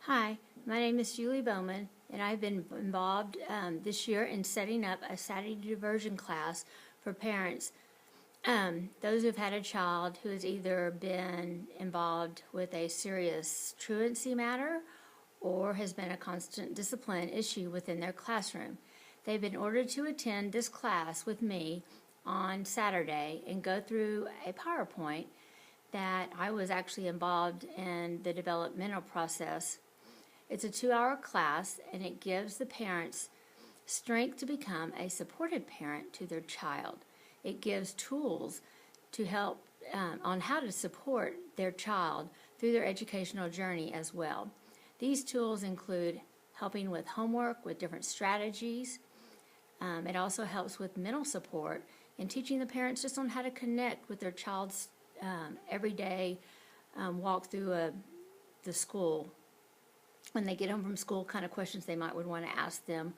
Hi, my name is Julie Bowman, and I've been involved this year in setting up a Saturday diversion class for parents. Those who've had a child who has either been involved with a serious truancy matter or has been a constant discipline issue within their classroom. They've been ordered to attend this class with me on Saturday and go through a PowerPoint that I was actually involved in the developmental process. It's a 2-hour class, and it gives the parents strength to become a supported parent to their child. It gives tools to help on how to support their child through their educational journey as well. These tools include helping with homework, with different strategies. It also helps with mental support and teaching the parents just on how to connect with their child's everyday walk through the school. When they get home from school, kind of questions they might would want to ask them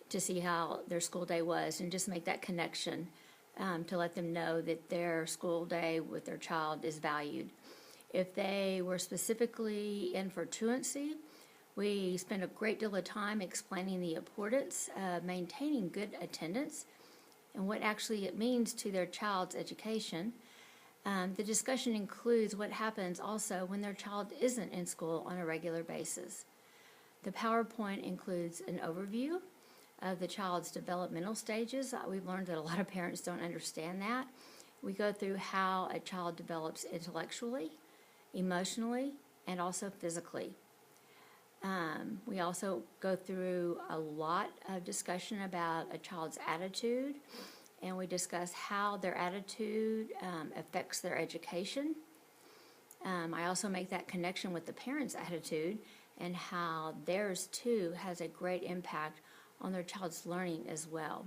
to see how their school day was, and just make that connection to let them know that their school day with their child is valued. If they were specifically in for truancy, we spend a great deal of time explaining the importance of maintaining good attendance and what actually it means to their child's education. The discussion includes what happens also when their child isn't in school on a regular basis. The PowerPoint includes an overview of the child's developmental stages. We've learned that a lot of parents don't understand that. We go through how a child develops intellectually, emotionally, and also physically. We also go through a lot of discussion about a child's attitude, and we discuss how their attitude affects their education. I also make that connection with the parent's attitude and how theirs too has a great impact on their child's learning as well.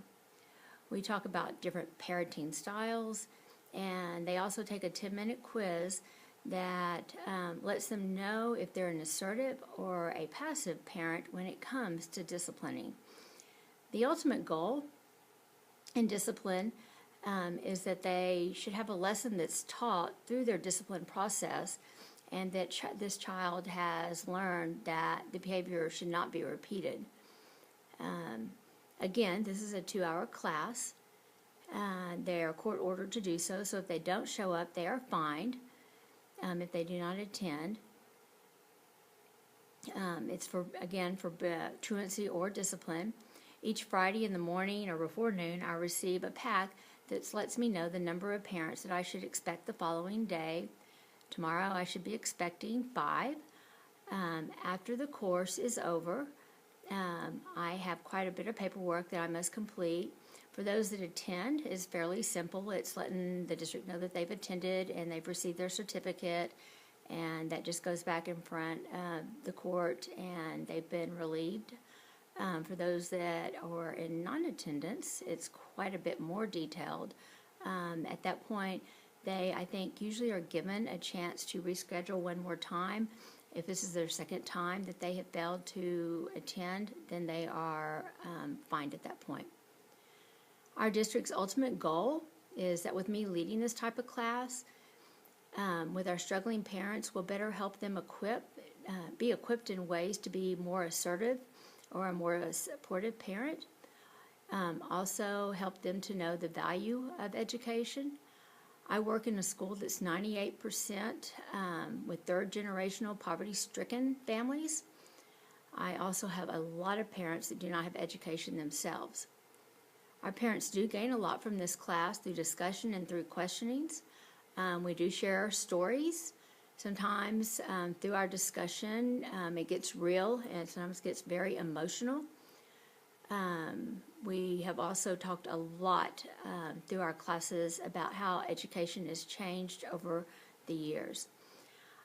We talk about different parenting styles, and they also take a 10-minute quiz that lets them know if they're an assertive or a passive parent when it comes to disciplining. The ultimate goal in discipline is that they should have a lesson that's taught through their discipline process, and that this child has learned that the behavior should not be repeated. Again, this is a 2-hour class. They are court ordered to do so, so if they don't show up, they are fined if they do not attend. It's for truancy or discipline. Each Friday in the morning or before noon, I receive a pack that lets me know the number of parents that I should expect the following day. Tomorrow I should be expecting 5. After the course is over, I have quite a bit of paperwork that I must complete. For those that attend, it's fairly simple. It's letting the district know that they've attended and they've received their certificate, and that just goes back in front of the court and they've been relieved. For those that are in non-attendance, it's quite a bit more detailed. At that point, they, I think, usually are given a chance to reschedule one more time. If this is their second time that they have failed to attend, then they are fined at that point. Our district's ultimate goal is that with me leading this type of class, with our struggling parents, we'll better help them be equipped in ways to be more assertive or a more supportive parent. Also help them to know the value of education. I work in a school that's 98% with third-generational poverty-stricken families. I also have a lot of parents that do not have education themselves. Our parents do gain a lot from this class through discussion and through questionings. We do share our stories. Sometimes through our discussion, it gets real, and sometimes gets very emotional. We have also talked a lot through our classes about how education has changed over the years.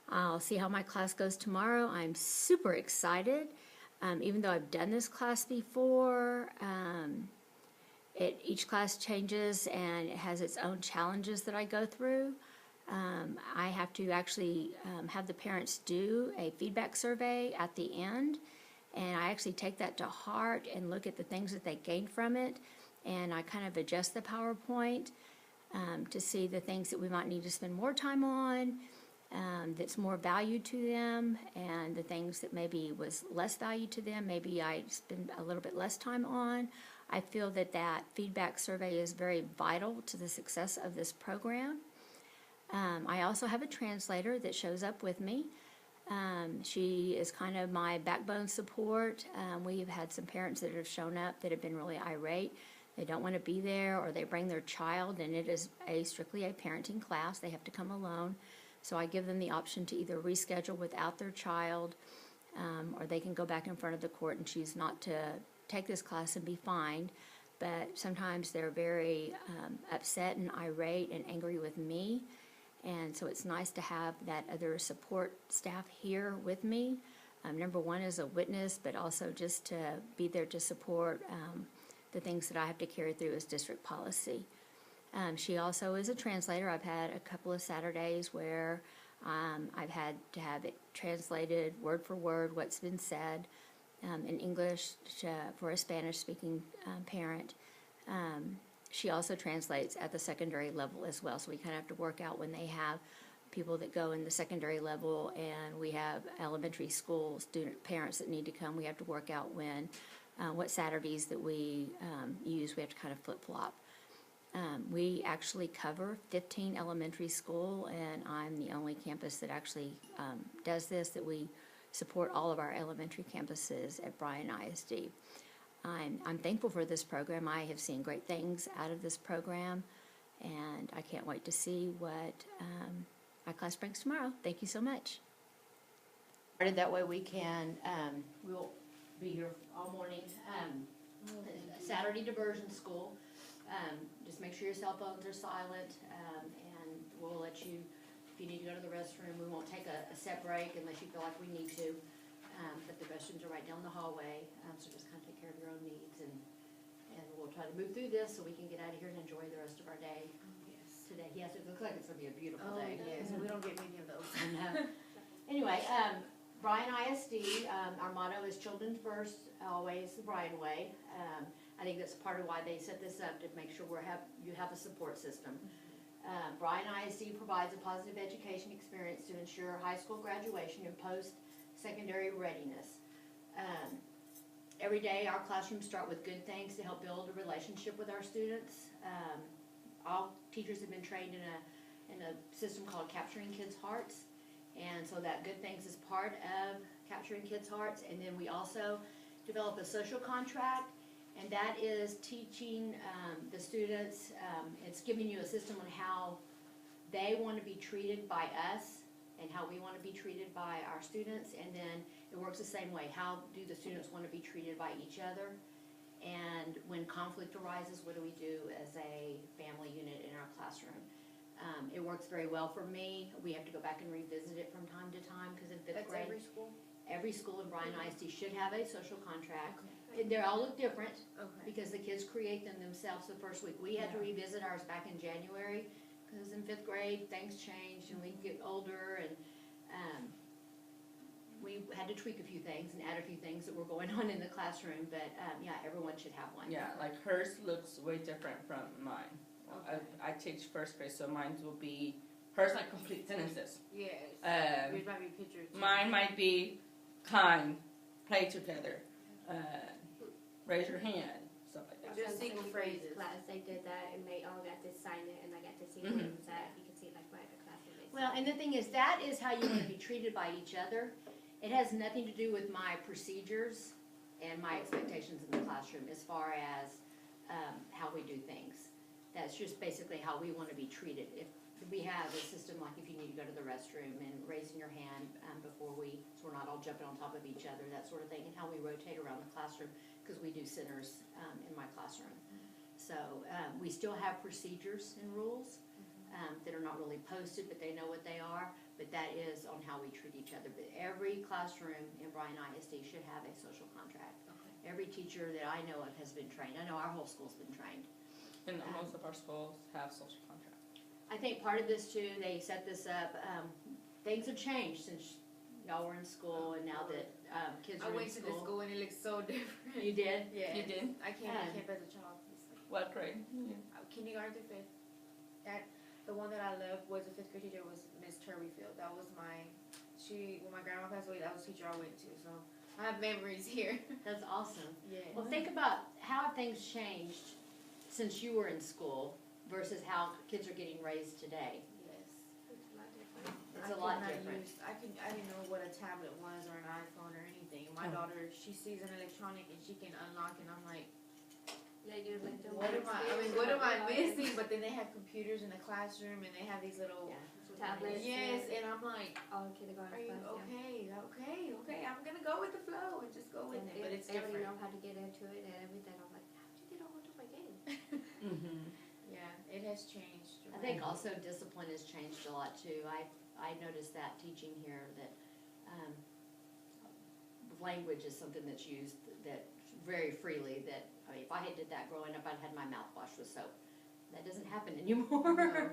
I'll see how my class goes tomorrow. I'm super excited. Even though I've done this class before, each class changes and it has its own challenges that I go through. I have to actually have the parents do a feedback survey at the end, and I actually take that to heart and look at the things that they gained from it, and I kind of adjust the PowerPoint to see the things that we might need to spend more time on, that's more value to them, and the things that maybe was less value to them, maybe I spend a little bit less time on. I feel that that feedback survey is very vital to the success of this program. I also have a translator that shows up with me. She is kind of my backbone support. We've had some parents that have shown up that have been really irate. They don't want to be there, or they bring their child, and it is strictly a parenting class. They have to come alone. So I give them the option to either reschedule without their child, or they can go back in front of the court and choose not to take this class and be fined. But sometimes they're very upset and irate and angry with me. And so it's nice to have that other support staff here with me. Number one, as a witness, but also just to be there to support the things that I have to carry through as district policy. She also is a translator. I've had a couple of Saturdays where I've had to have it translated word for word, what's been said in English for a Spanish-speaking parent. She also translates at the secondary level as well, so we kind of have to work out when they have people that go in the secondary level and we have elementary school student parents that need to come. We have to work out when, what Saturdays that we use. We have to kind of flip-flop. We actually cover 15 elementary school, and I'm the only campus that actually does this, that we support all of our elementary campuses at Bryan ISD. I'm thankful for this program. I have seen great things out of this program, and I can't wait to see what my class brings tomorrow. Thank you so much. That way we can, we'll be here all morning. Saturday diversion school. Just make sure your cell phones are silent, and we'll let you, if you need to go to the restroom, we won't take a set break unless you feel like we need to. But the restrooms are right down the hallway, so just kind of take care of your own needs, and we'll try to move through this so we can get out of here and enjoy the rest of our day today. Yes, it looks like it's going to be a beautiful day. Yes, we don't get many of those. Anyway, Bryan ISD, our motto is children first, always the Bryan way. I think that's part of why they set this up, to make sure you have a support system. Bryan ISD provides a positive education experience to ensure high school graduation and post-secondary readiness. Every day our classrooms start with good things to help build a relationship with our students. All teachers have been trained in a system called Capturing Kids' Hearts. And so that good things is part of Capturing Kids' Hearts. And then we also develop a social contract, and that is teaching the students, it's giving you a system on how they want to be treated by us and how we want to be treated by our students. And then it works the same way. How do the students want to be treated by each other? And when conflict arises, what do we do as a family unit in our classroom? It works very well for me. We have to go back and revisit it from time to time, because in fifth grade, every school? Every school in Bryan ISD should have a social contract. Okay. They all look different, because the kids create them themselves the first week. We had to revisit ours back in January, because in fifth grade things changed and we get older, and we had to tweak a few things and add a few things that were going on in the classroom. But yeah, everyone should have one. Yeah, like hers looks way different from mine. Okay. I teach first grade, so mine will be, hers like complete sentences. Yes. Yours might be pictures. Mine might be kind, play together, raise your hand, stuff like that. Just single phrases. Class, they did that, and they all got to sign it, and I got to see Mhm. what it was at. You can see like my other classmates. Well, and the thing is, that is how you want to be treated by each other. It has nothing to do with my procedures and my expectations in the classroom as far as how we do things. That's just basically how we want to be treated. If we have a system like if you need to go to the restroom and raising your hand before so we're not all jumping on top of each other, that sort of thing, and how we rotate around the classroom, because we do centers in my classroom. So we still have procedures and rules that are not really posted, but they know what they are. But that is on how we treat each other. But every classroom in Bryan ISD should have a social contract. Okay. Every teacher that I know of has been trained. I know our whole school's been trained. And most of our schools have social contract. I think part of this too, they set this up, things have changed since y'all were in school, and now that kids are I in went to the school and it looked so different. You did? Yeah. You did? I came as a child. What grade? Kindergarten to fifth. The one that I loved was a 5th grade teacher was Miss Turbyfield. That was when my grandma passed away, that was the teacher I went to. So I have memories here. That's awesome. Yeah. Well, think about how have things changed since you were in school versus how kids are getting raised today. Yes. It's a lot different. It's a lot could not different. I didn't know what a tablet was or an iPhone or anything. My Oh. daughter, she sees an electronic and she can unlock, and I'm like, Yeah, you're like, what am I missing? But then they have computers in the classroom and they have these little Tablets. yes, and I'm like, All kindergarten are you class, yeah. okay? I'm gonna go with the flow and just go with And it. But it's they already different. know how to get into it and everything. I'm like, how did you get a hold of my game? Mm-hmm. Yeah, it has changed. I think also discipline has changed a lot too. I noticed that teaching here that language is something that's used that very freely. That I mean, if I had did that growing up, I'd had my mouth washed with soap. That doesn't happen anymore.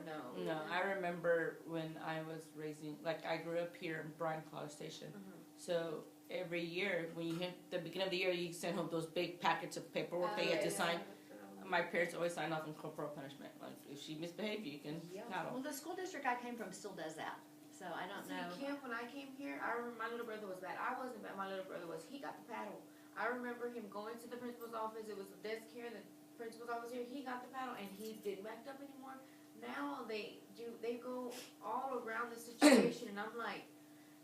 No. No, I remember when I was raising, like I grew up here in Bryan College Station. So every year, when you hit the beginning of the year, you send home those big packets of paperwork that you have to sign. My parents always signed off on corporal punishment. Like if she misbehaved, you can paddle. Well, the school district I came from still does that. So I don't See, know. Kim, when I came here, I remember my little brother was bad. I wasn't bad. My little brother was. He got the paddle. I remember him going to the principal's office. It was the desk here, the principal's office here. He got the paddle, and he didn't back up anymore. Now they go all around the situation, and I'm like,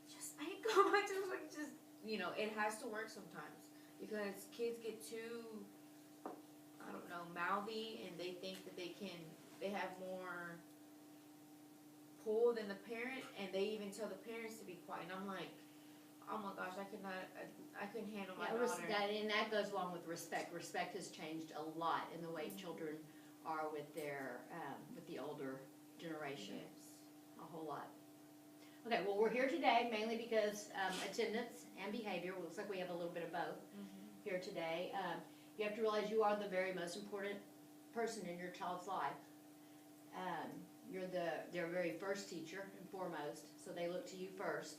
just ain't going to like just it has to work sometimes because kids get too, I don't know, mouthy, and they think that they have more pull than the parent, and they even tell the parents to be quiet. And I'm like, oh my gosh, I couldn't handle my daughter. And that goes along with respect. Respect has changed a lot in the way children are with their with the older generation. Yes. A whole lot. Okay, well, we're here today mainly because attendance and behavior. It looks like we have a little bit of both here today. You have to realize you are the very most important person in your child's life. You're their very first teacher and foremost, so they look to you first.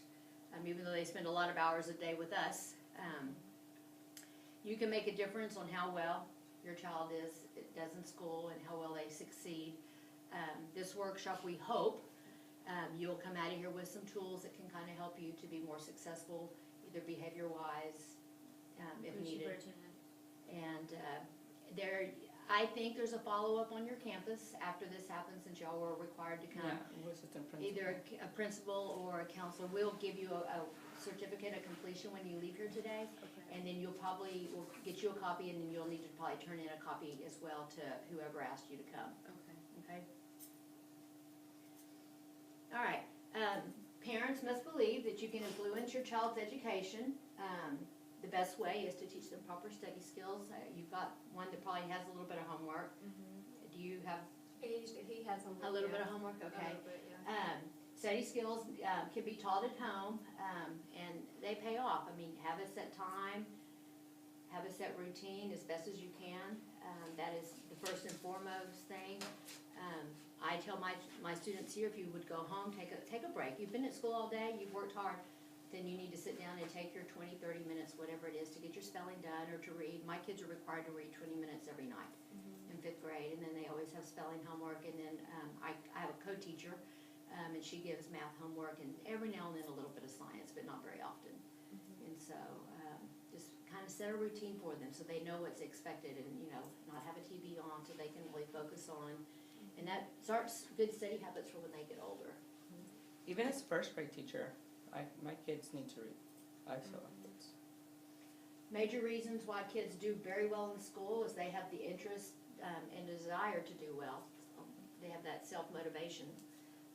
Even though they spend a lot of hours a day with us, you can make a difference on how well your child does in school and how well they succeed. This workshop, we hope, you'll come out of here with some tools that can kind of help you to be more successful, either behavior-wise, if needed. And I think there's a follow-up on your campus after this happens, since y'all were required to come. Yeah, assistant principal. Either a principal or a counselor will give you a certificate of completion when you leave here today, and then we'll get you a copy, and then you'll need to probably turn in a copy as well to whoever asked you to come. Okay? All right. Parents must believe that you can influence your child's education. The best way is to teach them proper study skills. You've got one that probably has a little bit of homework. Do you have He has a little bit of homework? Okay. Study skills can be taught at home, and they pay off. I mean, have a set time, have a set routine as best as you can. That is the first and foremost thing. I tell my students here, if you would go home, take a break. You've been at school all day, you've worked hard, then you need to sit down and take your 20, 30 minutes, whatever it is, to get your spelling done or to read. My kids are required to read 20 minutes every night in 5th grade, and then they always have spelling homework, and then I have a co-teacher, and she gives math homework, and every now and then a little bit of science, but not very often. And so just kind of set a routine for them so they know what's expected, and not have a TV on so they can really focus on, and that starts good study habits for when they get older. Even as a first grade teacher, my kids need to read. I saw it. Major reasons why kids do very well in school is they have the interest and desire to do well. They have that self-motivation,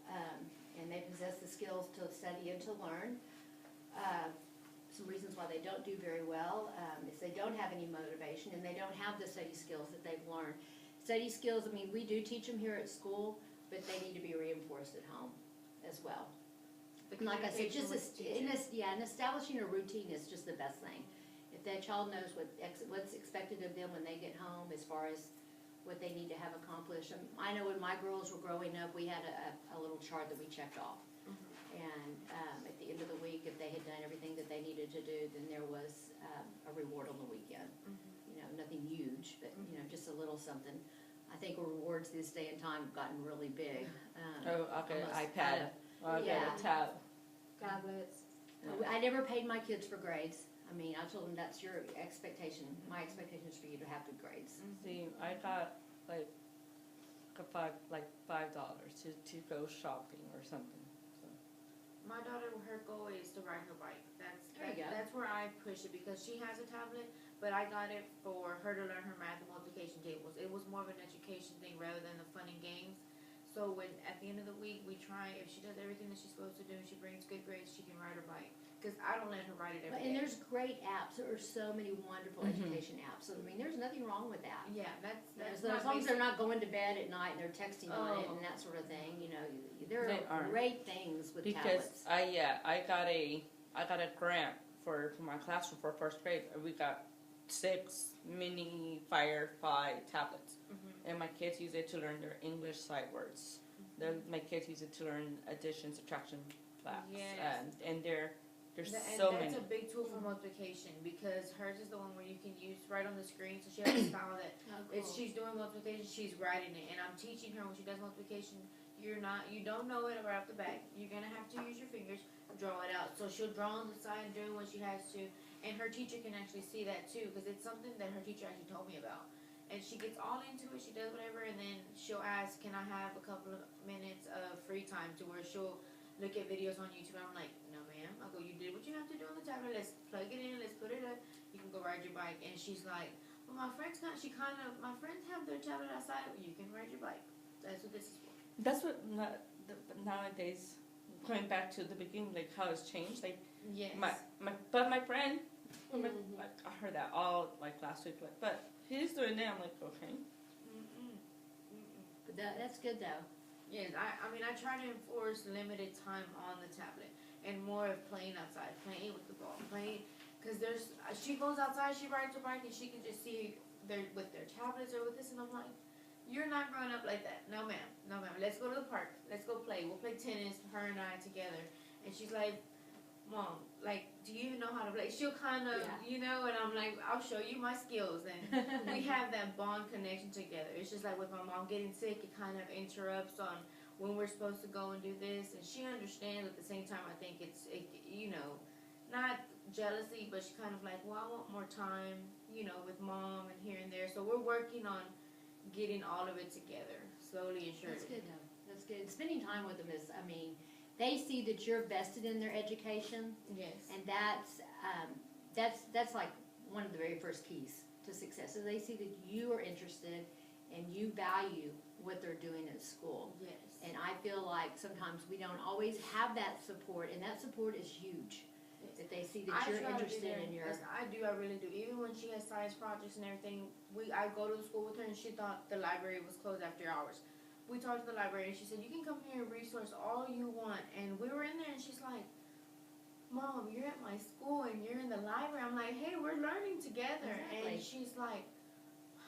and they possess the skills to study and to learn. Some reasons why they don't do very well is they don't have any motivation and they don't have the study skills that they've learned. Study skills, I mean, we do teach them here at school, but they need to be reinforced at home as well. Like I said, just and establishing a routine is just the best thing. If that child knows what's expected of them when they get home, as far as what they need to have accomplished. I know when my girls were growing up, we had a little chart that we checked off. And at the end of the week, if they had done everything that they needed to do, then there was a reward on the weekend. Nothing huge, but just a little something. I think rewards this day and time have gotten really big. Oh, I'll get an almost iPad. I'll get yeah. a tab. Tablets. I never paid my kids for grades. I mean, I told them that's your expectation. My expectation is for you to have good grades. See, I got like $5 to go shopping or something. So. My daughter, her goal is to ride her bike. There you go. That's where I push it because she has a tablet, but I got it for her to learn her math and multiplication tables. It was more of an education thing rather than the fun and games. So when at the end of the week we try, if she does everything that she's supposed to do and she brings good grades, she can ride her bike. Because I don't let her ride it every day. And there's great apps. There are so many wonderful Mhm. education apps. So I mean, there's nothing wrong with that. Yeah, that's As long as they're not going to bed at night and they're texting on it and that sort of thing, you know, there They are aren't. great things with Because tablets. I got a grant for my classroom for first grade. We got 6 mini Firefly tablets, and my kids use it to learn their English sight words. My kids use it to learn addition, subtraction, class, Yes. and there's And so that's many. a big tool for multiplication because hers is the one where you can use right on the screen. So she has a style that Oh, if cool. she's doing multiplication, she's writing it, and I'm teaching her when she does multiplication. You don't know it right off the bat. You're gonna have to use your fingers, draw it out. So she'll draw on the side doing what she has to, and her teacher can actually see that too because it's something that her teacher actually told me about. And she gets all into it. She does whatever, and then she'll ask, "Can I have a couple of minutes of free time?" To where she'll look at videos on YouTube. And I'm like, "No, ma'am." I go, "You did what you have to do on the tablet. Let's plug it in. Let's put it up. You can go ride your bike." And she's like, "Well, my friends my friends have their tablet outside. You can ride your bike. That's what this is for." That's what nowadays. Going back to the beginning, like how it's changed. Like Yes. my friend, I heard that all like last week. Like, but he's doing it. I'm like, okay. Mm-mm. But that's good though. Yes, I mean, I try to enforce limited time on the tablet and more of playing outside, playing with the ball, because she goes outside, she rides her bike, and she can just see with their tablets or with this, and I'm like, "You're not growing up like that. No, ma'am. No, ma'am. Let's go to the park. Let's go play. We'll play tennis, her and I together." And she's like, "Mom, like, do you even know how to play?" She'll kind of, Yeah. and I'm like, "I'll show you my skills." And we have that bond connection together. It's just like with my mom getting sick, it kind of interrupts on when we're supposed to go and do this. And she understands at the same time. I think it's not jealousy, but she kind of like, "Well, I want more time, with mom and here and there." So we're working on getting all of it together, slowly and surely. That's good though. That's good. Spending time with them is, I mean, they see that you're vested in their education, Yes. and that's like one of the very first keys to success. So they see that you are interested and you value what they're doing at school. Yes. And I feel like sometimes we don't always have that support, and that support is huge. That they see that you're try to be interested there. in your. Yes, I do. I really do. Even when she has science projects and everything, I go to the school with her, and she thought the library was closed after hours. We talked to the library, and she said, "You can come here and resource all you want." And we were in there, and she's like, "Mom, you're at my school, and you're in the library." I'm like, "Hey, we're learning together." Exactly. And she's like,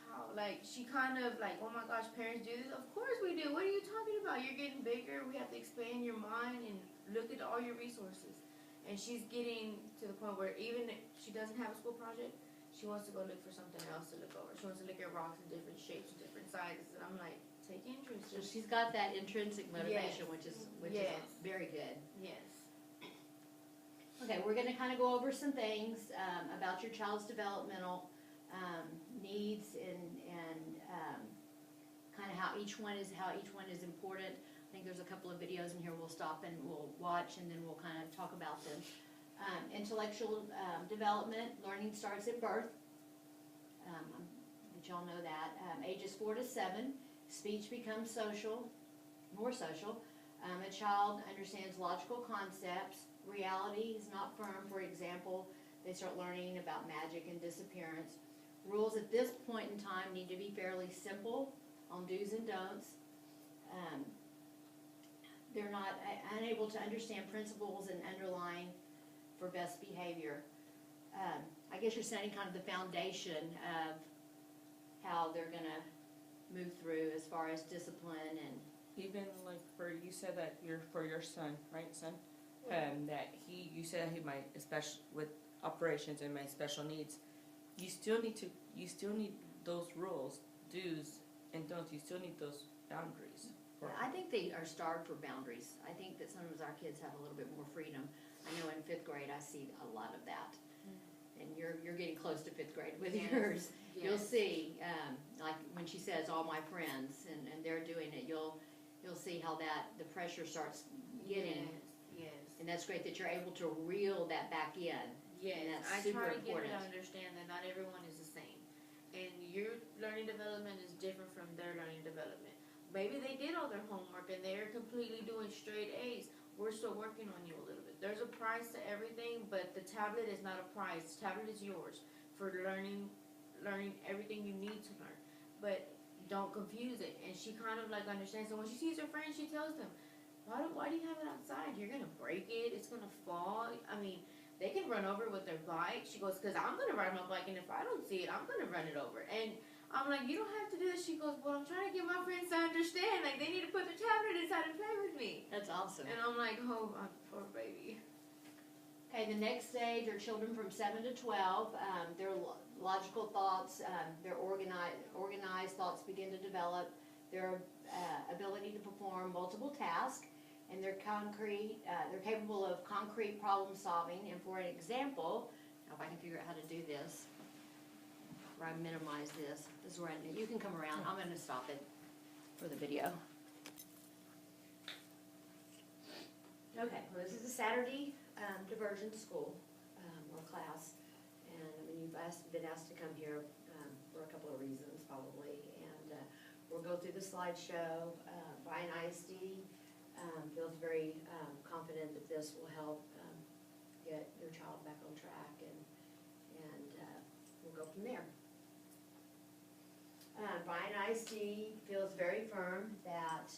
"Wow!" Like she kind of like, "Oh my gosh, parents do this." Of course we do. What are you talking about? You're getting bigger. We have to expand your mind and look at all your resources. And she's getting to the point where even if she doesn't have a school project, she wants to go look for something else to look over. She wants to look at rocks in different shapes, different sizes. And I'm like, take interest. So she's got that intrinsic motivation, Yes. which is Yes. very good. Yes. Okay, we're going to kind of go over some things about your child's developmental needs and kind of how each one is important. I think there's a couple of videos in here we'll stop and we'll watch, and then we'll kind of talk about them. Intellectual development, learning starts at birth. Did y'all know that? Ages 4 to 7, speech becomes more social. A child understands logical concepts. Reality is not firm. For example, they start learning about magic and disappearance. Rules at this point in time need to be fairly simple on do's and don'ts. They're not unable to understand principles and underlying for best behavior. I guess you're setting kind of the foundation of how they're going to move through as far as discipline and Even like you said that for your son, right, son? That you said he might, especially with operations and my special needs, you still need those rules, do's And don't you still need those boundaries? Yeah, I think they are starved for boundaries. I think that sometimes our kids have a little bit more freedom. I know in fifth grade, I see a lot of that. And you're getting close to fifth grade with Yes. yours. You'll Yes. see, like when she says, all my friends, and they're doing it, you'll see how the pressure starts getting. Yes. And that's great that you're able to reel that back in. Yes, And that's I super try to get her important. to understand that not everyone is the same. And your learning development is different from their learning development. Maybe they did all their homework and they're completely doing straight A's. We're still working on you a little bit. There's a price to everything, but the tablet is not a price. The tablet is yours for learning everything you need to learn. But don't confuse it. And she kind of like understands. So when she sees her friends, she tells them, why do you have it outside? You're gonna break it. It's gonna fall. I mean, they can run over with their bike. She goes, because I'm going to ride my bike, and if I don't see it, I'm going to run it over. And I'm like, you don't have to do this. She goes, well, I'm trying to get my friends to understand. Like, they need to put their tablet inside and play with me. That's awesome. And I'm like, oh, my poor baby. Okay, the next stage are children from 7 to 12. Their logical thoughts, their organized thoughts begin to develop. Their ability to perform multiple tasks. And they're capable of concrete problem solving. And for an example, now if I can figure out how to do this, where I minimize this is where you can come around. I'm going to stop it for the video. Okay, well, this is a Saturday diversion school or class, and I mean you've been asked to come here for a couple of reasons probably, and we'll go through the slideshow. Bryan ISD feels very confident that this will help get your child back on track, and we'll go from there. Bryan ISD feels very firm that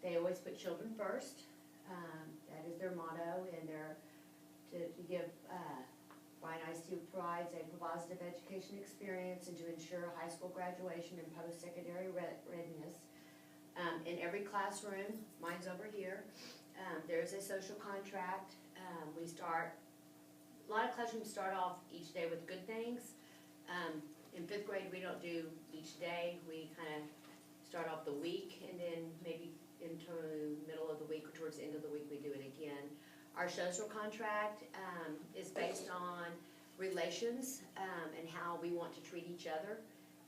they always put children first. That is their motto, and to give Bryan ISD provides a positive education experience and to ensure high school graduation and post-secondary readiness. In every classroom, mine's over here, there's a social contract. A lot of classrooms start off each day with good things. In fifth grade, we don't do each day. We kind of start off the week, and then maybe into the middle of the week or towards the end of the week, we do it again. Our social contract is based on relations and how we want to treat each other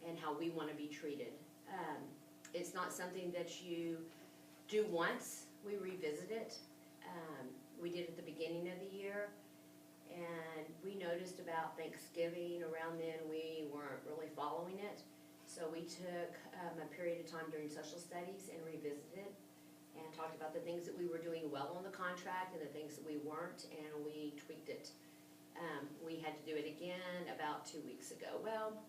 and how we want to be treated. It's not something that you do once, we revisit it. We did at the beginning of the year, and we noticed about Thanksgiving, around then we weren't really following it. So we took a period of time during social studies and revisited and talked about the things that we were doing well on the contract and the things that we weren't, and we tweaked it. We had to do it again about 2 weeks ago. Well,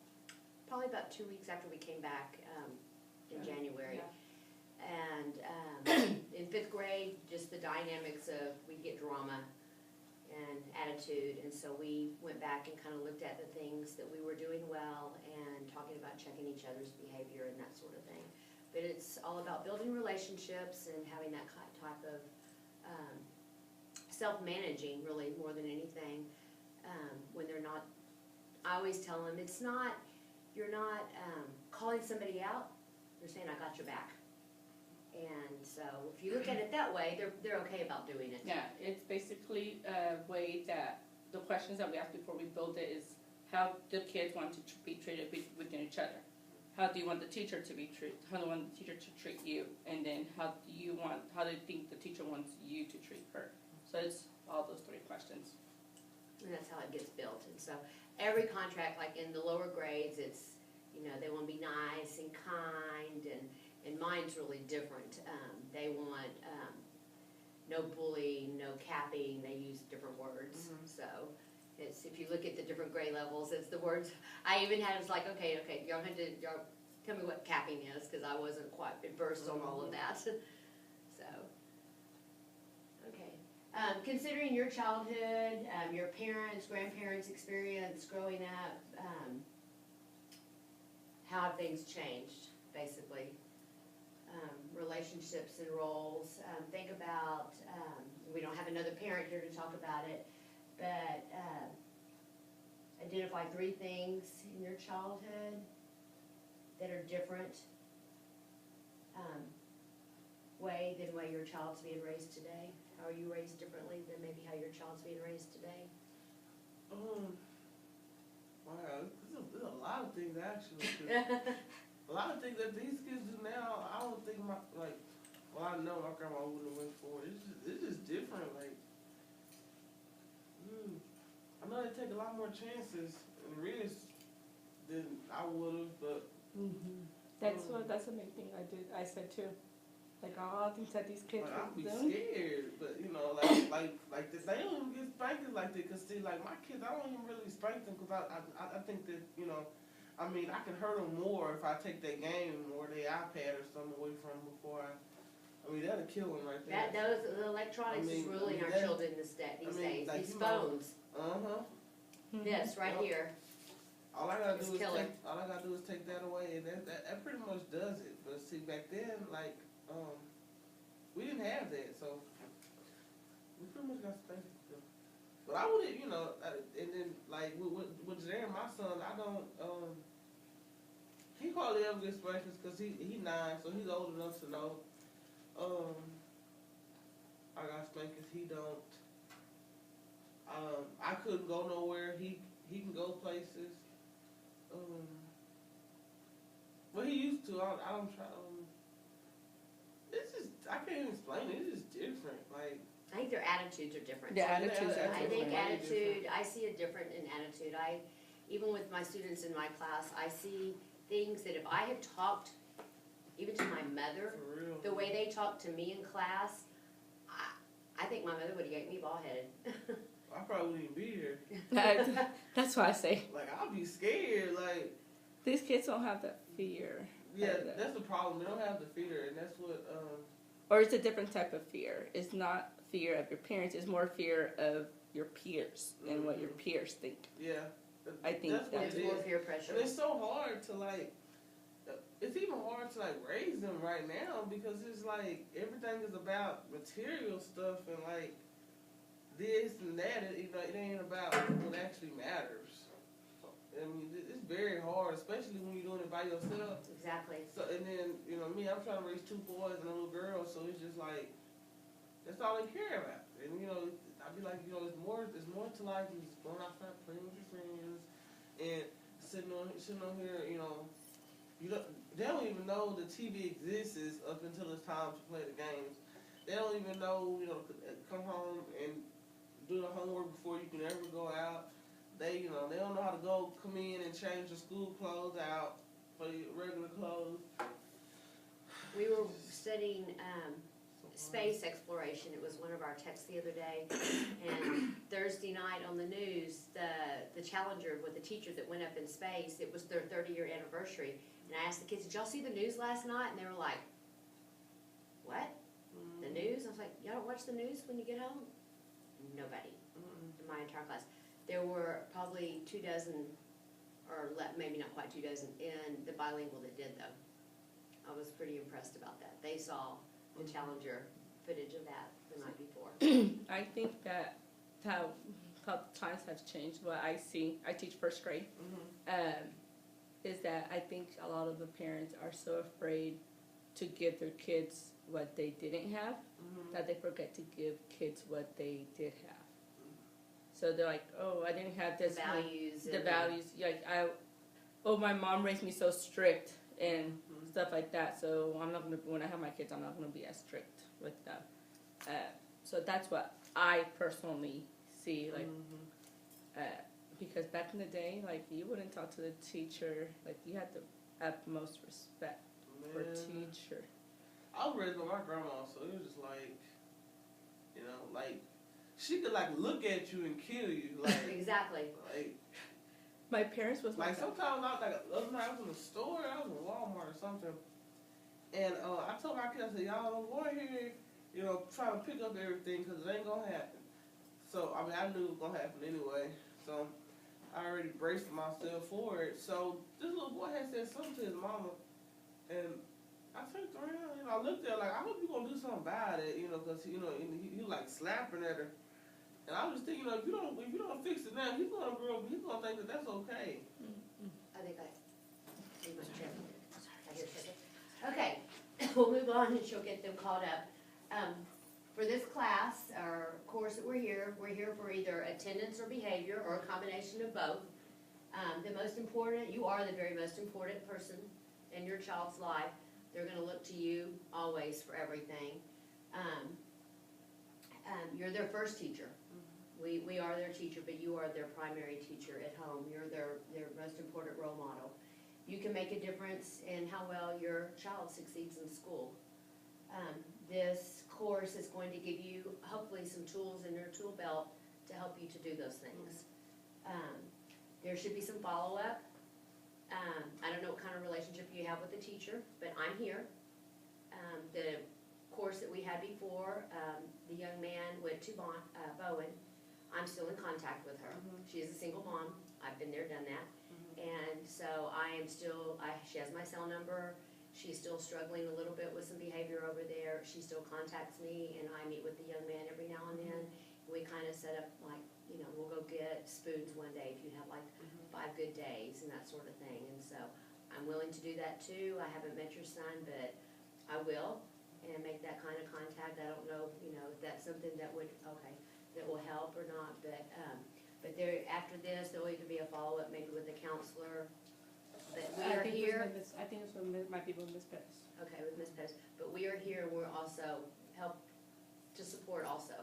probably about 2 weeks after we came back in January. Yeah. And in fifth grade, just the dynamics of we get drama and attitude, and so we went back and kind of looked at the things that we were doing well and talking about checking each other's behavior and that sort of thing. But it's all about building relationships and having that type of self-managing, really, more than anything. When they're not, I always tell them, you're not calling somebody out, you're saying, I got your back. And so if you look at it that way, they're okay about doing it. Yeah, it's basically a way that the questions that we ask before we build it is how do kids want to be treated within each other? How do you want the teacher to be treated? How do you want the teacher to treat you? And then how do you think the teacher wants you to treat her? So it's all those three questions. And that's how it gets built. And so every contract, like in the lower grades, it's, they want to be nice and kind, and mine's really different. They want no bullying, no capping. They use different words. Mm-hmm. So if you look at the different grade levels, it's the words. I even had, it was like, okay, y'all tell me what capping is, because I wasn't quite versed on all of that. So, okay. Considering your childhood, your parents, grandparents' experience growing up, how have things changed, basically? Relationships and roles. Think about, we don't have another parent here to talk about it, but identify 3 things in your childhood that are different, way than way your child's being raised today? How are you raised differently than maybe how your child's being raised today? Wow, there's a lot of things actually. 'Cause a lot of things that these kids do now, I don't think I know my grandma wouldn't have went for it. It's just different. Like, I know they take a lot more chances and risks than I would have, but That's the main thing I said too. Like all the things that these kids like, I'd be are doing. scared. But they don't even get spankings like that. Cause see, like my kids, I don't even really spank them because I think that I mean, I can hurt them more if I take their game or their iPad or something away from them before I mean, that'll kill them right there. The electronics is ruling our children these days, like, these phones. This, right here. All I gotta It's do is killer. take that away, and that pretty much does it. But see, back then, like, we didn't have that, so we pretty much got spanked. But I wouldn't, and then like with Jared, my son, I don't. He hardly ever gets spankings because he 9, so he's old enough to know. I got spankings. He don't. I couldn't go nowhere. He can go places. Well, he used to. I don't try. It's just I can't even explain it. It's just different. Like I think their attitudes are different. The attitudes are I think different. attitude, I see a different in attitude. Even with my students in my class, I see things that if I had talked even to my mother, for real. the way they talk to me in class, I think my mother would have got me bald-headed. I probably wouldn't even be here. That's why I say Like I'd be scared. Like these kids don't have that fear. yeah, that's the problem. They don't have the fear, and that's what. Or it's a different type of fear. It's not fear of your parents. It's more fear of your peers and what your peers think. Yeah. I think that's what that's There's it more is. peer pressure. And it's so hard to like. It's even hard to like raise them right now because it's like everything is about material stuff and like this and that. It ain't about what actually matters. I mean, it's very hard, especially when you're doing it by yourself. Exactly. So and then me, I'm trying to raise 2 boys and a little girl, so it's just like that's all they care about. And I'd be like, there's more to life than just going outside playing with your friends and sitting on here, they don't even know the TV exists up until it's time to play the games. They don't even know, come home and do the homework before you can ever go out. They don't know how to come in and change your school clothes out for your regular clothes. We were studying space exploration. It was one of our texts the other day. And Thursday night on the news, the Challenger with the teacher that went up in space, it was their 30-year anniversary. And I asked the kids, did y'all see the news last night? And they were like, what? The news? I was like, y'all don't watch the news when you get home? Nobody in my entire class. There were probably 24, or maybe not quite 24, in the bilingual that did though. I was pretty impressed about that. They saw the Challenger footage of that the night before. I think that how times have changed. What I see, I teach first grade. Is that I think a lot of the parents are so afraid to give their kids what they didn't have that they forget to give kids what they did have. So they're like, oh, I didn't have this. The values. My mom raised me so strict and stuff like that. So I'm not gonna. When I have my kids, I'm not gonna be as strict with them. So that's what I personally see. Like, because back in the day, like you wouldn't talk to the teacher. Like you had the utmost respect for a teacher. I was raised by my grandma, so it was just like, like she could like look at you and kill you. Like Exactly. Like My parents was like sometimes I was in the store, I was in Walmart or something, and I told my kids, I said, y'all don't go in here, trying to pick up everything because it ain't gonna happen. So I mean, I knew it was gonna happen anyway. So I already braced myself for it. So this little boy had said something to his mama, and I turned around and I looked at her like, I hope you're gonna do something about it, because he like slapping at her. And I was thinking, if you don't fix it now, he's gonna grow up. He's gonna think that that's okay. I think I pretty much checked. Okay, we'll move on and she'll get them caught up. For this class, or course that we're here for either attendance or behavior, or a combination of both. The most important, you are the very most important person in your child's life. They're gonna look to you always for everything. You're their first teacher. We are their teacher, but you are their primary teacher at home. You're their most important role model. You can make a difference in how well your child succeeds in school. This course is going to give you hopefully some tools in your tool belt to help you to do those things. There should be some follow-up. I don't know what kind of relationship you have with the teacher, but I'm here. The course that we had before, the young man went to Bowen. I'm still in contact with her. She is a single mom. I've been there, done that. And so I am still, she has my cell number. She's still struggling a little bit with some behavior over there. She still contacts me, and I meet with the young man every now and then. We kind of set up like, we'll go get spoons one day if you have like 5 good days and that sort of thing. And so I'm willing to do that too. I haven't met your son, but I will, and make that kind of contact. I don't know, if that's something that would, that will help or not, but there, after this, there'll either be a follow-up maybe with the counselor. But we are here. I think it's what might be with Ms. Pettis. Okay, with Ms. Pettis, but we are here, and we're also help to support also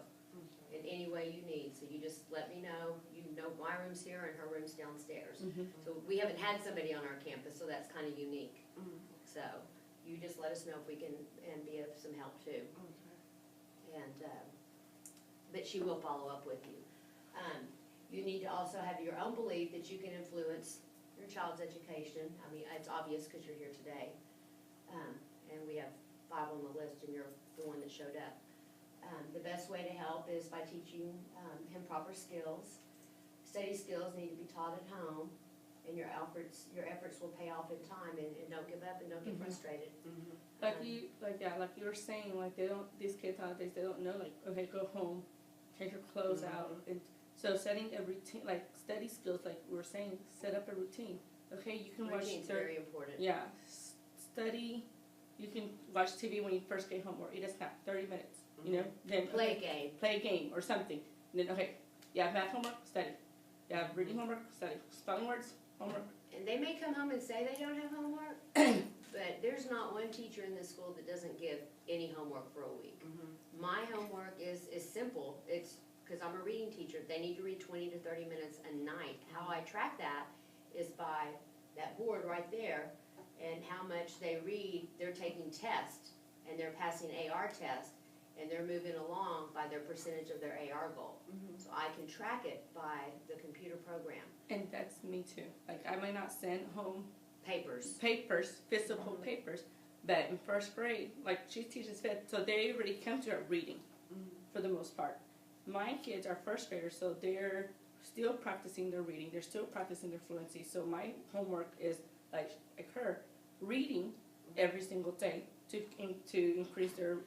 in any way you need, so you just let me know. My room's here and her room's downstairs. So we haven't had somebody on our campus, so that's kind of unique. So you just let us know if we can, and be of some help too. And, but she will follow up with you. You need to also have your own belief that you can influence your child's education. I mean, it's obvious because you're here today. And we have 5 on the list, and you're the one that showed up. The best way to help is by teaching him proper skills. Study skills need to be taught at home, and your efforts will pay off in time, and don't give up and don't get frustrated. Like you were saying, like these kids nowadays, they don't know, like, okay, go home, take your clothes out, and so setting a routine, like study skills, like we were saying, set up a routine. Okay, you can watch Routine's very important. study. You can watch TV when you first get home, or it doesn't have 30 minutes. Then Play a game. Play a game or something. And then you have math homework, study. You have reading homework, study. Spelling words, homework. And they may come home and say they don't have homework, but there's not one teacher in this school that doesn't give any homework for a week. My homework is simple. It's because I'm a reading teacher. They need to read 20 to 30 minutes a night. How I track that is by that board right there, and how much they read. They're taking tests, and they're passing AR tests, and they're moving along by their percentage of their AR goal. So I can track it by the computer program. And that's me too. Like I might not send home Papers. physical papers, but in first grade, like she teaches fifth, so they already come to her reading for the most part. My kids are first graders, so they're still practicing their reading. They're still practicing their fluency. So my homework is like her reading every single day to increase their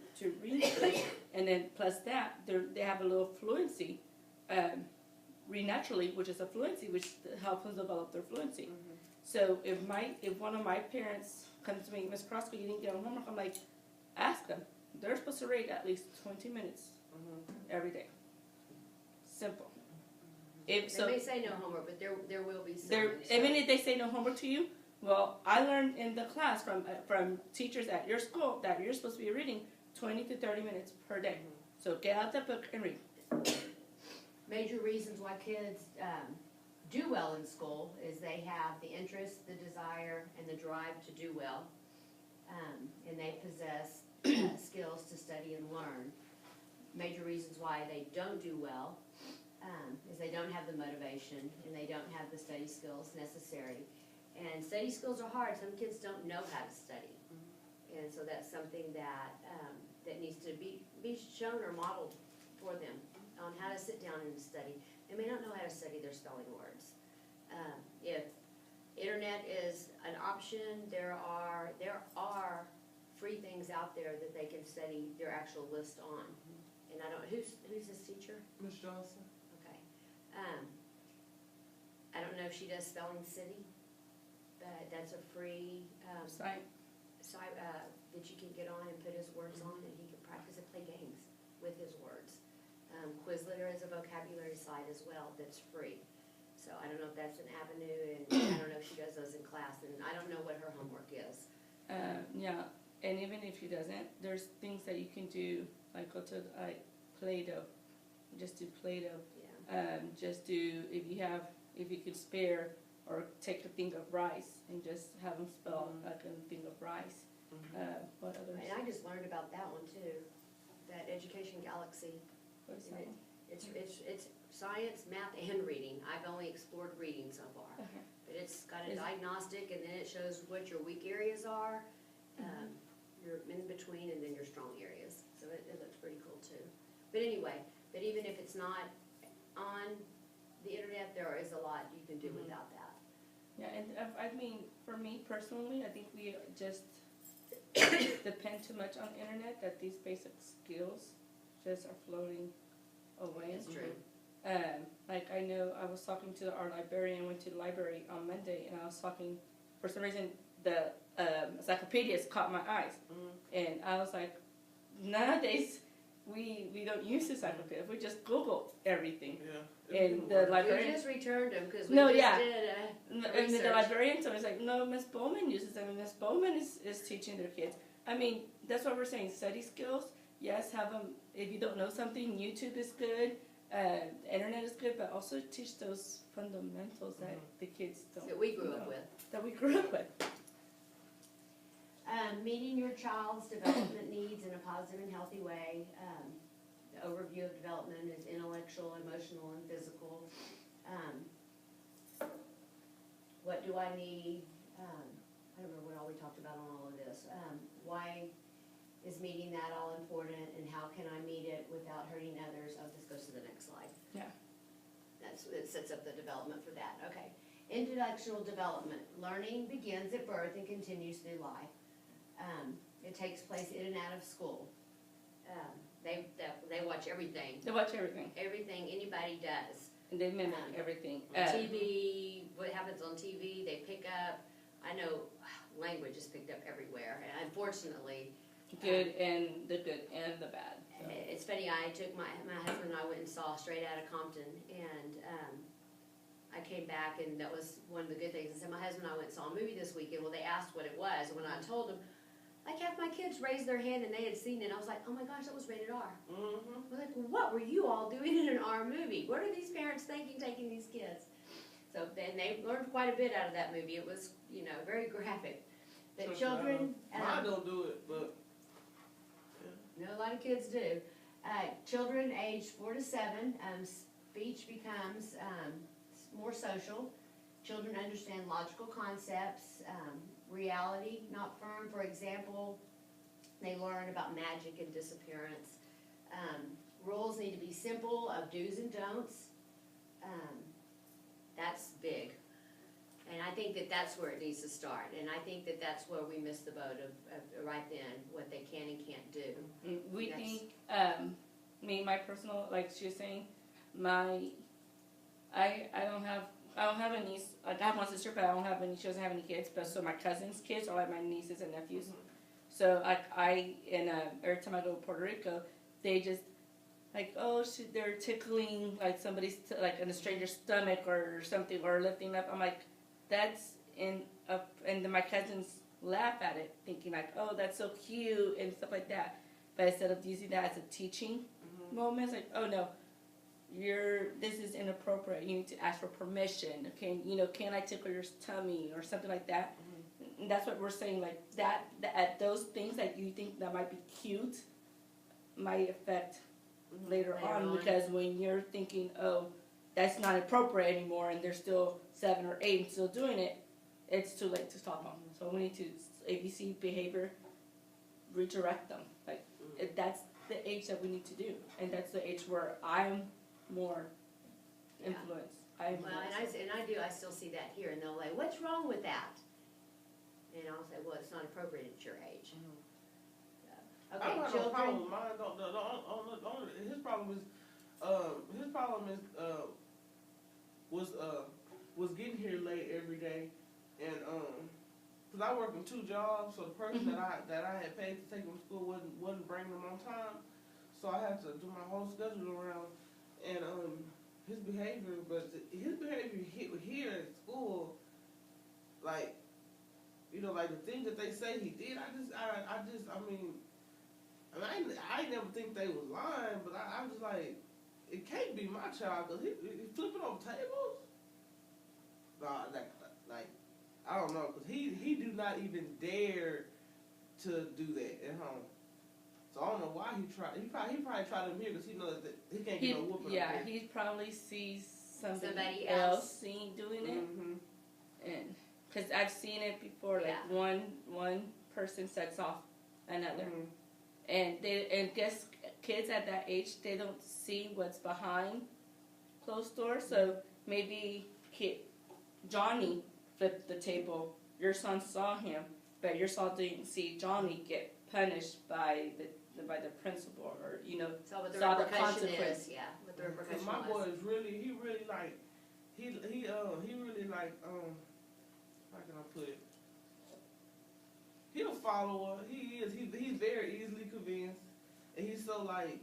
reading skills, and then plus that they have a little fluency, read naturally, which is a fluency, which helps them develop their fluency. So if one of my parents comes to me, Miss Crosco, you didn't get on homework, I'm like, ask them. They're supposed to read at least 20 minutes every day. Simple. They may say no homework, but there will be some. Even if they say no homework to you, well, I learned in the class from teachers at your school that you're supposed to be reading 20 to 30 minutes per day. So get out the book and read. Major reasons why kids do well in school is they have the interest, the desire, and the drive to do well, and they possess skills to study and learn. Major reasons why they don't do well is they don't have the motivation, and they don't have the study skills necessary. And study skills are hard. Some kids don't know how to study. And so that's something that that needs to be shown or modeled for them on how to sit down and study. They may not know how to study their spelling words. If internet is an option, there are free things out there that they can study their actual list on. And I don't, who's this teacher? Miss Johnson. Okay. I don't know if she does Spelling City, but that's a free Site. that you can get on and put his words on, and he can practice and play games with his words. Quizletter is a vocabulary site as well that's free. So I don't know if that's an avenue, and I don't know if she does those in class, and I don't know what her homework is. Yeah, and even if she doesn't, there's things that you can do, like go to like Play-Doh, just do Play-Doh. Yeah. Just do if you could spare, or take a thing of rice and just have them spell like a thing of rice. What others? And I just learned about that one too, that Education Galaxy. What is And that? It's science, math, and reading. I've only explored reading so far. Okay. But it's got a Is- diagnostic, and then it shows what your weak areas are, your in between, and then your strong areas. So it looks pretty cool too. But anyway, but even if it's not on the internet, there is a lot you can do without that. Yeah, and I mean, for me personally, I think we just depend too much on the internet, that these basic skills just are floating away. It's true. Like I know I was talking to our librarian, went to the library on Monday, and I was talking, for some reason, the encyclopedias caught my eyes. And I was like, nowadays, we don't use encyclopedia, we just Google everything. Yeah. And the We librarian, just returned them because we No, just yeah. did and the research. librarian told me, like, no, Miss Bowman uses them, and Miss Bowman is teaching their kids. I mean, that's what we're saying, study skills, yes, have them, if you don't know something, YouTube is good, the internet is good, but also teach those fundamentals that the kids don't that we grew know, up with. that we grew up with. Meeting your child's development needs in a positive and healthy way. The overview of development is intellectual, emotional, and physical. What do I need? I don't remember what all we talked about on all of this. Why is meeting that all important, and how can I meet it without hurting others? Oh, this goes to the next slide. Yeah. It sets up the development for that. Okay. Intellectual development. Learning begins at birth and continues through life. It takes place in and out of school. They watch everything. They watch everything, Everything anybody does. and they mimic everything. TV, what happens on TV, they pick up. I know language is picked up everywhere. And unfortunately, Good and the good and the bad. So. it's funny, I took my husband and I went and saw Straight Outta Compton, and I came back, and that was one of the good things. I said, my husband and I went and saw a movie this weekend. Well, they asked what it was, and when I told them, like half my kids raised their hand and they had seen it. I was like, oh my gosh, that was rated R. Mm-hmm. I was like, well, what were you all doing in an R movie? What are these parents thinking taking these kids? So then they learned quite a bit out of that movie. It was, very graphic. But children, Mine don't do it, but a lot of kids do. Children aged 4 to 7, speech becomes more social. Children understand logical concepts, reality, not firm. For example, they learn about magic and disappearance. Rules need to be simple, of do's and don'ts. That's big. And I think that that's where it needs to start. And I think that that's where we miss the boat of right then, what they can and can't do. We Yes. think, my personal, like she was saying, I don't have a niece. Like, I have one sister, but I don't have any. She doesn't have any kids. But so my cousins' kids are like my nieces and nephews. So every time I go to Puerto Rico, they just like, they're tickling like somebody's like in a stranger's stomach or something, or lifting up. I'm like, that's and then my cousins laugh at it, thinking like, oh, that's so cute and stuff like that. But instead of using that as a teaching moment, it's like, oh no, this is inappropriate. You need to ask for permission. Can I tickle your tummy or something like that? And that's what we're saying. Like that those things that you think that might be cute might affect later on, because when you're thinking, oh, that's not appropriate anymore, and they're still 7 or 8 and still doing it, it's too late to stop them. So we need to ABC behavior, redirect them. Like that's the age that we need to do, and that's the age where I'm more Yeah. influenced. I still see that here, and they'll like, what's wrong with that? And I'll say, well, it's not appropriate at your age. I Okay, don't have no children. problem with mine. His problem is was getting here late every day, and cause I work in 2 jobs, so the person that I had paid to take him to school wasn't bringing him on time, so I had to do my whole schedule around, and his behavior here at school, like, you know, like the things that they say he did, I ain't never think they was lying, but I was like, it can't be my child, cause he flipping over tables. Nah, like, I don't know, cause he do not even dare to do that at home. So I don't know why he probably tried him here, cause he knows that he can't get no whooping. Yeah, up here. he probably sees somebody Somebody else doing it, Mhm. and because I've seen it before, like Yeah. one person sets off another, Mhm. and guess kids at that age, they don't see what's behind closed doors. So maybe Johnny flipped the table. Your son saw him, but your son didn't see Johnny get punished by the principal, or So what the saw the repercussion consequence. is, yeah, what the Cause repercussion my boy was. is really, he really like, how can I put it? He a follower. He's very easily convinced, and he's so like,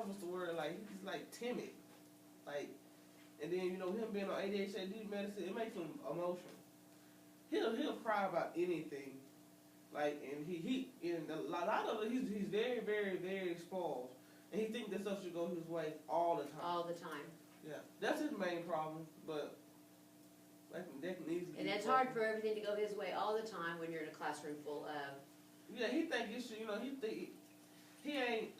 what's the word? Like he's like timid, like, and then him being on ADHD medicine, it makes him emotional. He'll cry about anything, like, and he and a lot of it he's very very very spoiled, and he thinks that stuff should go his way all the time. All the time. Yeah, that's his main problem, but that can easily. And it's hard for everything to go his way all the time when you're in a classroom full of. Yeah, he think it should. He think he ain't.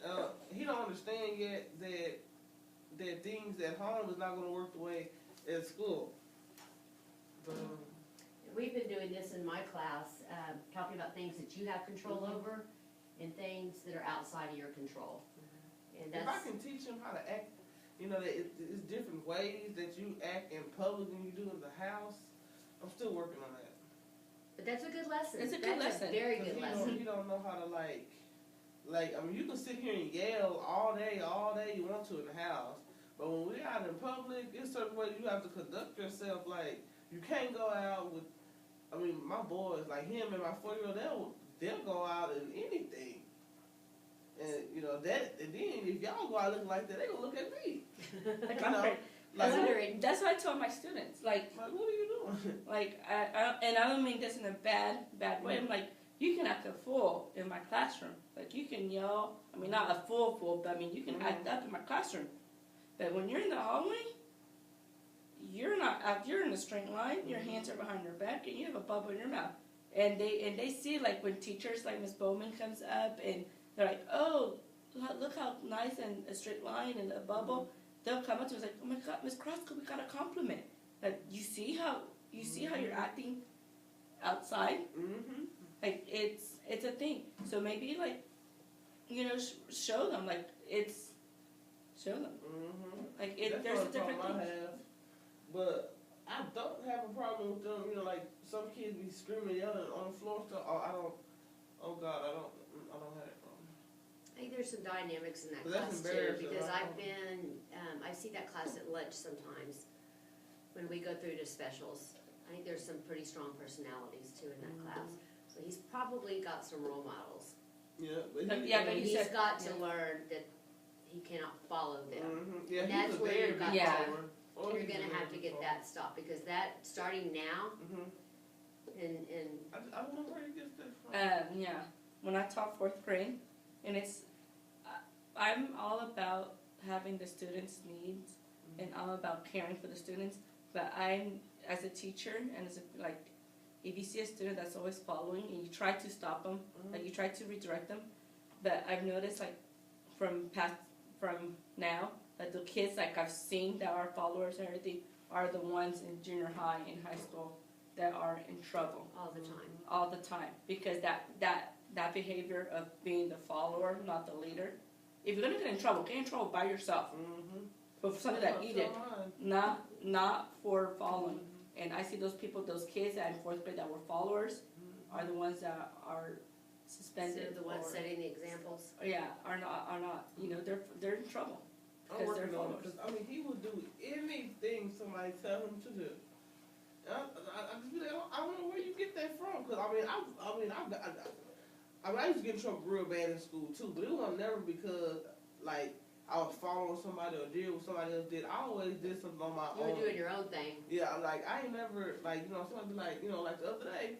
He don't understand yet that things at home is not going to work the way at school. But, We've been doing this in my class, talking about things that you have control over and things that are outside of your control. And if I can teach him how to act, that it's different ways that you act in public than you do in the house. I'm still working on that. But that's a good lesson. It's a good That's lesson. a very 'Cause good he lesson. don't know how to like, I mean, you can sit here and yell all day you want to in the house, but when we're out in public, it's certain ways you have to conduct yourself. Like, you can't go out with, I mean, my boys, like him and my 4-year-old, they'll go out in anything. And, and then if y'all go out looking like that, they gonna look at me. Like, You know, like, that's what I tell my students. Like, what are you doing? Like, and I don't mean this in a bad way. I'm like, you can act a fool in my classroom. Like, you can yell. I mean, not a fool, but I mean, you can act up in my classroom. But when you're in the hallway, you're not out. You're in a straight line. Your hands are behind your back, and you have a bubble in your mouth. And they see, like, when teachers like Miss Bowman comes up, and they're like, oh, look how nice and a straight line and a bubble. They'll come up to us like, oh my God, Miss Crosco, we got a compliment. Like, you see how you're acting outside? Mm-hmm. Like, it's a thing. So maybe, like, show them, like, show them. Mm-hmm. Like, That's there's a not different problem thing. I have, but I don't have a problem with them. Like some kids be screaming, yelling on the floor stuff. Oh, I don't. Oh God, I don't have that problem. I think there's some dynamics in that But that's class too, embarrassing, because right? I see that class at lunch sometimes when we go through to specials. I think there's some pretty strong personalities too in that class. So he's probably got some role models. Yeah, but Yeah, And but he he's said- got to learn that he cannot follow them. Yeah, And he's that's a where very you've got big to- follower. Oh, You're he's a gonna very have to big get follower. that stopped, because that, starting now, and I don't know where he gets that from. Yeah. When I taught 4th grade, and I'm all about having the students' needs and all about caring for the students. But I'm, as a teacher and as if you see a student that's always following and you try to stop them, like you try to redirect them. But I've noticed, like, from now, that the kids like I've seen that are followers and everything are the ones in junior high and high school that are in trouble all the time. because that behavior of being the follower, not the leader. If you're gonna get in trouble by yourself. Mm-hmm. For something that you did, not for following. And I see those kids that in 4th grade that were followers are the ones that are suspended. So the ones or- setting the examples. Yeah, are not. They're in trouble. I'm Because they're working on it, followers. 'cause, I mean, he will do anything somebody tell him to do. I just be like, I don't know where you get that from. Cause I used to get in trouble real bad in school too, but it wasn't never because like I was following somebody or did what somebody else did. I always did something on my You own. were doing your own thing. Yeah, like I ain't never like somebody be like like the other day,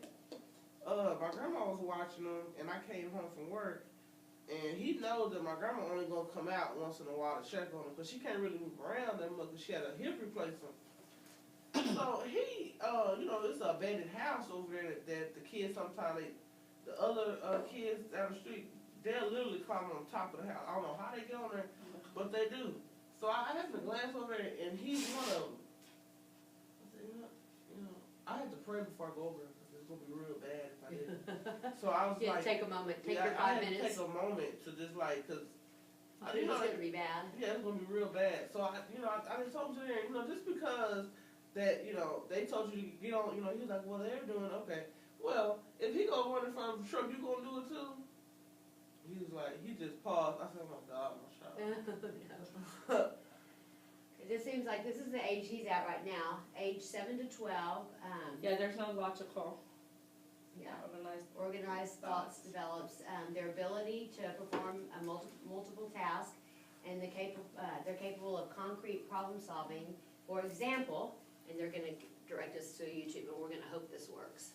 my grandma was watching them and I came home from work. And he knows that my grandma only gonna come out once in a while to check on him because she can't really move around that much because she had a hip replacement. So he, it's an abandoned house over there that the kids sometimes the other kids down the street, they'll literally climb on top of the house. I don't know how they get on there, but they do. So I happened to glance over there and he's one of them. I said, I had to pray before I go over there because it's gonna be real bad if I didn't. So I was Yeah, like, take a moment, take yeah, your I 5 had to minutes. take a moment to just like, cause It's gonna be bad. yeah, it's gonna be real bad. So I just told you there, just because that, they told you to get on, he was like, well, they're doing okay. Well, if he gonna run in front of the truck, you gonna do it too? He was like, he just paused. I said, oh my God, my child. No. It just seems like this is the age he's at right now, age 7 to 12. Yeah, there's no logical, Yeah. organized. Organized thoughts develops, their ability to perform a multiple tasks, and they're capable of concrete problem solving. For example, and they're gonna direct us to YouTube, and we're gonna hope this works.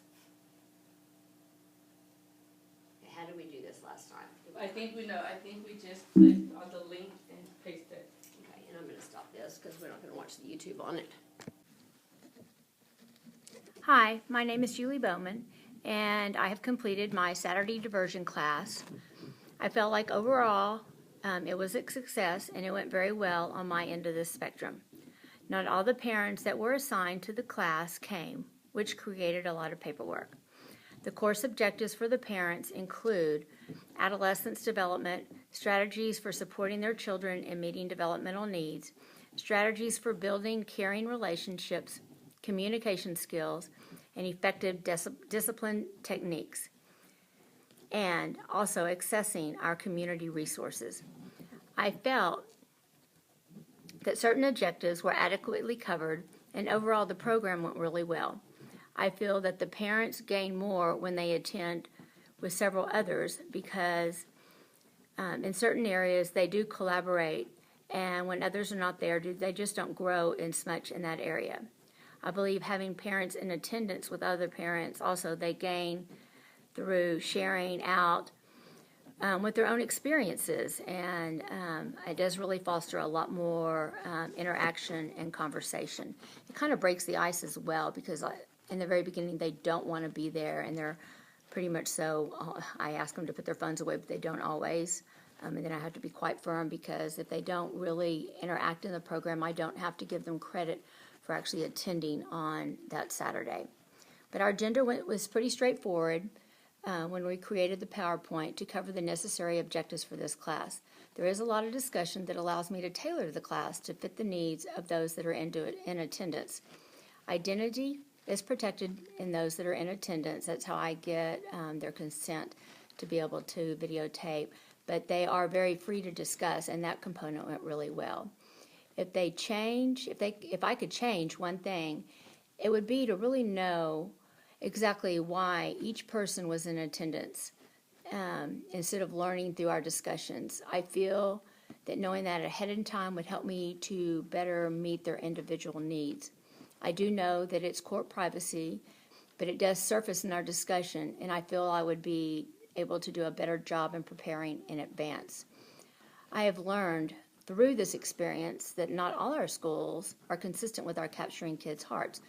Okay, how did we do this last time? I think we know. I think we just clicked on the link and paste it. Okay, and I'm gonna stop this because we're not gonna watch the YouTube on it. Hi, my name is Julie Bowman, and I have completed my Saturday diversion class. I felt like overall it was a success and it went very well on my end of the spectrum. Not all the parents that were assigned to the class came, which created a lot of paperwork. The course objectives for the parents include adolescence development, strategies for supporting their children and meeting developmental needs, strategies for building caring relationships, communication skills, and effective discipline techniques, and also accessing our community resources. I felt that certain objectives were adequately covered, and overall the program went really well. I feel that the parents gain more when they attend with several others because in certain areas they do collaborate, and when others are not there, they just don't grow as much in that area. I believe having parents in attendance with other parents also they gain through sharing out with their own experiences, and it does really foster a lot more interaction and conversation. It kind of breaks the ice as well because in the very beginning they don't want to be there, and they're pretty much so. I ask them to put their phones away, but they don't always. And then I have to be quite firm because if they don't really interact in the program, I don't have to give them credit for actually attending on that Saturday. But our agenda was pretty straightforward when we created the PowerPoint to cover the necessary objectives for this class. There is a lot of discussion that allows me to tailor the class to fit the needs of those that are in attendance. Identity is protected in those that are in attendance. That's how I get their consent to be able to videotape. But they are very free to discuss, and that component went really well. If I could change one thing, it would be to really know exactly why each person was in attendance instead of learning through our discussions. I feel that knowing that ahead in time would help me to better meet their individual needs. I do know that it's court privacy, but it does surface in our discussion, and I feel I would be able to do a better job in preparing in advance. I have learned through this experience that not all our schools are consistent with our Capturing Kids' Hearts.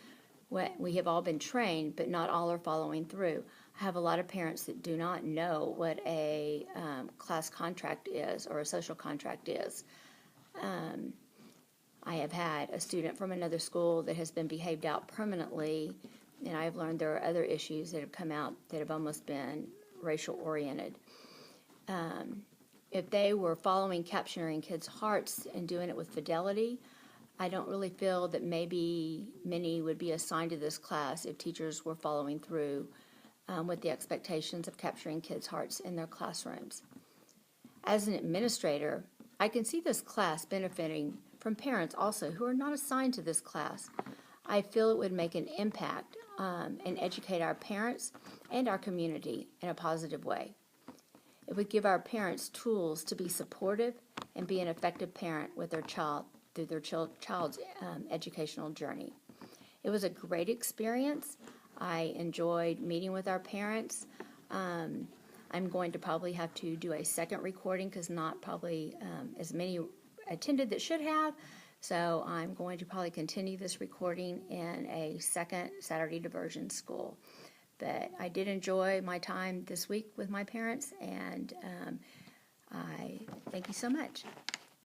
We have all been trained, but not all are following through. I have a lot of parents that do not know what a class contract is or a social contract is. I have had a student from another school that has been behaved out permanently, and I've learned there are other issues that have come out that have almost been racial oriented. If they were following Capturing Kids' Hearts and doing it with fidelity, I don't really feel that maybe many would be assigned to this class if teachers were following through with the expectations of Capturing Kids' Hearts in their classrooms. As an administrator, I can see this class benefiting from parents also who are not assigned to this class. I feel it would make an impact and educate our parents and our community in a positive way. It would give our parents tools to be supportive and be an effective parent with their child through their child's educational journey. It was a great experience. I enjoyed meeting with our parents. I'm going to probably have to do a second recording because not probably as many attended that should have. So I'm going to probably continue this recording in a second Saturday diversion school. But I did enjoy my time this week with my parents, and I thank you so much.